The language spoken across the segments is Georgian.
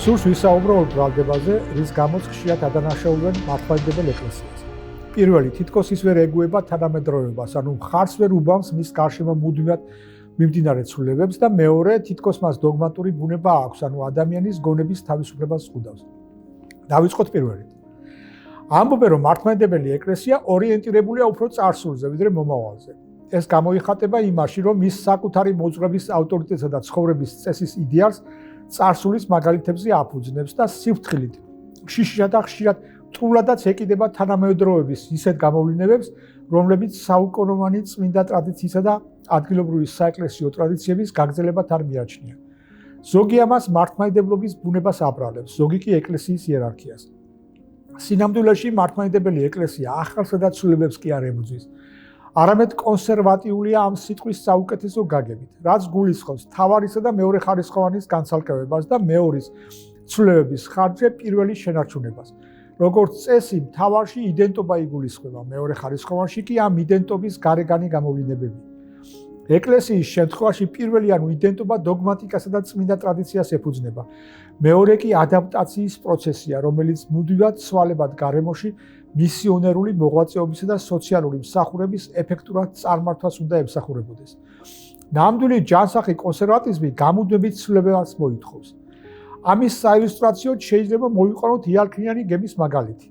სურს ვისაუბრო ორ ბრალდებაზე, რის გამოც ხშირად ადანაშაულებენ მართლმადიდებელ ეკლესიას. პირველი, თითქოს ის ვერ ეგუება თანამედროვეობას, ანუ მხარს ვერ უბამს მის გარშემო მუდმივად მიმდინარე ცვლილებებს და მეორე, თითქოს მას დოგმატური ბუნება აქვს, ანუ ადამიანის გონების თავისუფლებას ზღუდავს. დავიწყოთ პირველით. ამბობენ, რომ მართლმადიდებელი ეკლესია ორიენტირებულია უფრო წარსულზე, ვიდრე მომავალზე. ეს გამოიხატება იმაში, რომ მის საკუთარი მოძღვრების ავტორიტეტსა და ცხოვრების წესის იდეალს წარსულის მაგალითებზე აფუძნებს და სიფრთხილით ხშირად რთულადაც ეკიდება თანამედროვეობის ისეთ გამოვლინებებს, რომლებიც საუკუნოვანი წმინდა ტრადიციისა და ადგილობრივი საეკლესიო ტრადიციების გაგრძელებად არ მიაჩნია. ზოგი ამას მართლმადიდებლობის ბუნებას აბრალებს, ზოგი კი ეკლესიის იერარქიას. სინამდვილეში მართლმადიდებელი ეკლესია ახალსა და ცვლილებებს კი არ ებრძვის. არამედ კონსერვატიულია ამ სიტყვის საუკეთესო გაგებით, რაც გულისხმობს თავარისა და მეორეხარისხოვანის განცალკევებას და მეორის ცვლილებების ხარჯზე პირველის შენარჩუნებას. როგორც წესი, თავარში იდენტობა იგულისხმება, მეორეხარისხოვანში კი ამ იდენტობის გარეგანი გამოვლინებები. ეკლესიის შემთხვევაში პირველი ანუ იდენტობა დოგმატიკასა და წმინდა ტრადიციას ეფუძნება. მეორე კი ადაპტაციის პროცესია, რომელიც მუდმივად ცვალებად გარემოში მისიონერული მოღვაწეობისა და სოციალური მსახურების ეფექტურად წარმართვას უნდა ემსახურებოდეს. ნამდვილი ჯანსაღი კონსერვატიზმი გამუდმებით ცვლილებებს მოითხოვს. ამის საილუსტრაციოდ შეიძლება მოვიყვანოთ იარქნიანი გემის მაგალითი,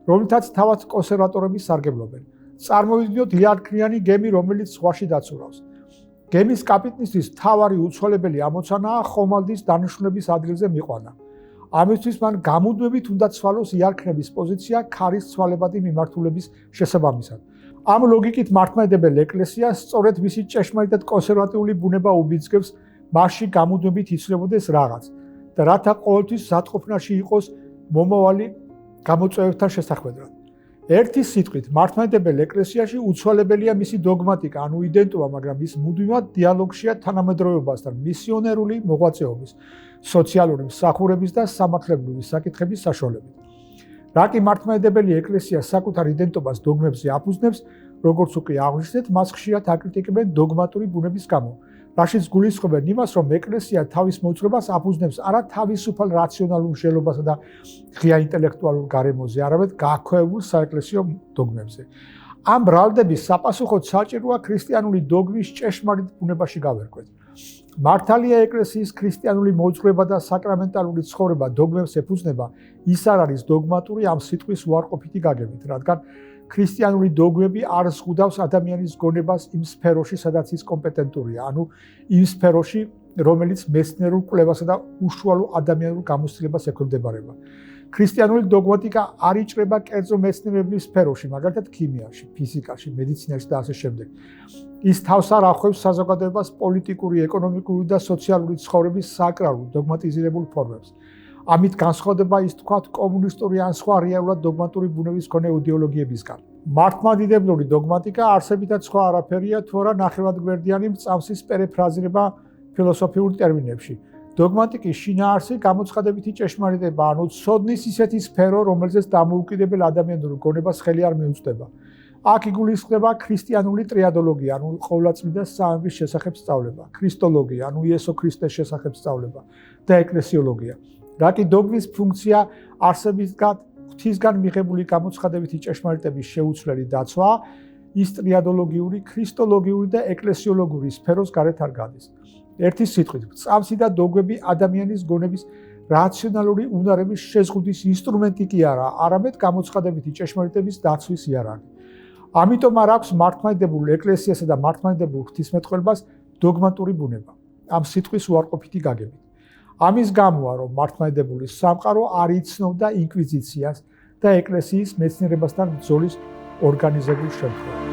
რომლითაც თავად კონსერვატორები სარგებლობენ. წარმოვიდგინოთ იარქნიანი გემი, რომელიც ზღვაში დაცურავს. გემის კაპიტნისთვის მთავარი უცვალებელი ამოცანაა ხომალდის დანიშნულების ადგილზე მიყვანა. ამისთვის მან გამუდმებით უნდა ცვალოს იარქნების პოზიცია ქარის ცვალებადი მიმართულების შესაბამისად. ამ ლოგიკით მართლმადიდებელ ეკლესიას სწორედ მისი ჭეშმარიტად კონსერვატიული ბუნება უბიძგებს მასში გამუდმებით იცვლებოდეს რაღაც და რათა ყოველთვის ზატყოფნაში იყოს მომავალი გამოწვევებთან შესახვედრად. ერთი სიტყვით, მართლმადიდებელ ეკლესიაში უცვალებელია მისი დოგმატიკა, ანუ იდენტობა, მაგრამ ის მუდმივად დიალოგშია თანამედროვეობასთან, მისიონერული მოღვაწეობის, სოციალური მსახურების და სამართლებრივი საკითხების საშუალებით. რა კი მართლმადიდებელი ეკლესია საკუთარ იდენტობას დოგმებზე აფუძნებს, როგორც უკვე აღვნიშნეთ, მას ხშირად აკრიტიკებენ დოგმატური ბუნების გამო, რაშიც გულისხმობენ იმას, რომ ეკლესია თავის მოძღვრებას აფუძნებს არა თავისუფალ რაციონალურ მშენებლობასა და ღია ინტელექტუალურ გარემოზე, არამედ გაქვეებულ საეკლესიო დოგმებზე. ამ ბრალდების საპასუხოდ საჭიროა ქრისტიანული დოგმის ჭეშმარიტ ბუნებაში გავერკვეთ. მართალია ეკლესიის ქრისტიანული მოძღვრება და საკრამენტალური ცხოვრება დოგმებს ეფუძნება, ის არ არის დოგმატური ამ სიტყვის უარყოფითი გაგებით, რადგან ქრისტიანული დოგმები არ ზღუდავს ადამიანის გონებას იმ სფეროში, სადაც ის კომპეტენტურია, ანუ იმ სფეროში, რომელიც მეცნიერულ კვლევასა და უშუალო ადამიანურ გამოცდილებას ექვემდებარება. ქრისტიანული დოგმატიკა არ იჭრება კერძო მეცნიერების სფეროში, მაგალითად ქიმიაში, ფიზიკაში, მედიცინაში და ასე შემდეგ. ის თავს არ ახევს საზოგადოებას პოლიტიკური, ეკონომიკური და სოციალური ცხოვრების საკრალულ, დოგმატიზირებულ ფორმებს. ამით განსხვავდება ის თქვათ კომუნისტური ან სხვა რეალურად დოგმატური ბუნების მქონე იდეოლოგიებისგან. მართლმადიდებლური დოგმატიკა არსებითად სხვა არაფერია, თუ არა ნახევარგვერდიანი მწამსის პერიფრაზირება ფილოსოფიურ ტერმინებში. დოგმატიკის შინაარსი გამოცხადებითი ჭეშმარიტება, ანუ ცოდნის ისეთი სფერო, რომელზეც დამოუკიდებელ ადამიანურ გონებას ხელი არ მიუწვდება. აქ იგულისხმება ქრისტიანული ტრიადოლოგია, ანუ ყოვლადწმიდა სამების შესახებ სწავლება, ქრისტოლოგია, ანუ იესო ქრისტეს შესახებ სწავლება და ეკლესიოლოგია. რა კი დოგმის ფუნქცია არსებისგან ღვთისგან მიღებული გამოცხადებითი ჭეშმარიტების შეუცვლელი დაცვაა, ის ტრიადოლოგიური, ქრისტოლოგიური და ეკლესიოლოგიური სფეროს გარეთ არ გადის. ერთი სიტყვით, მწამსი და დოგმები ადამიანის გონების რაციონალური უნარების შეზღუდის ინსტრუმენტი კი არა, არამედ გამოცხადებითი ჭეშმარიტების დაცვის იარაღი. ამიტომ არ აქვს მართლმადიდებულ ეკლესიასა და მართლმადიდებულ ღვთისმეტყველებას დოგმატური ბუნება, ამ სიტყვის უარყოფითი გაგებით. ამის გამოა, რომ მართლმადიდებელი სამყარო არ იცნობდა ინკვიზიციას და ეკლესიის მეცნიერებასთან ბრძოლის ორგანიზებულ შემთხვევას.